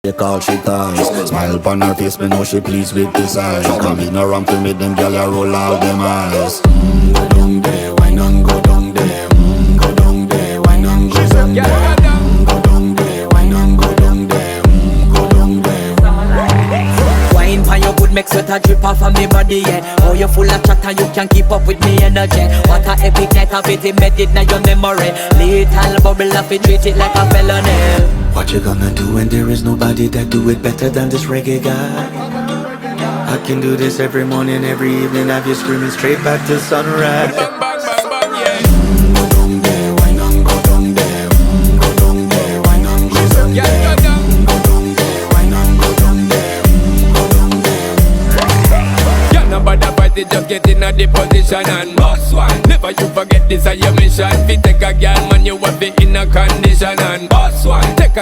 They call she ties. Smile upon her face, me know she pleased with this eyes. Come in around to me, them gyal a roll out them eyes. Go down there, why not go down there? Go down there, why not go down there? Go down there, why not go down there? Go down there. Wine pan your good, make sweat a drip off of me body, yeah. Oh, you full of chatter, you can't keep up with me energy. What a epic night of it, embedded in your memory. Little bubble up, it treat it like a felony. What you gonna do when there is nobody that do it better than this reggae guy? I can do this every morning, every evening, have you screaming straight back to sunrise. Go down there, why not go down there? Go down there, why not go down there? Go down there, why not go down there? Go down there. Can't nobody fight it, just get in a the position and boss one. Never you forget this is your mission. If you take a girl, man, you have it in a condition.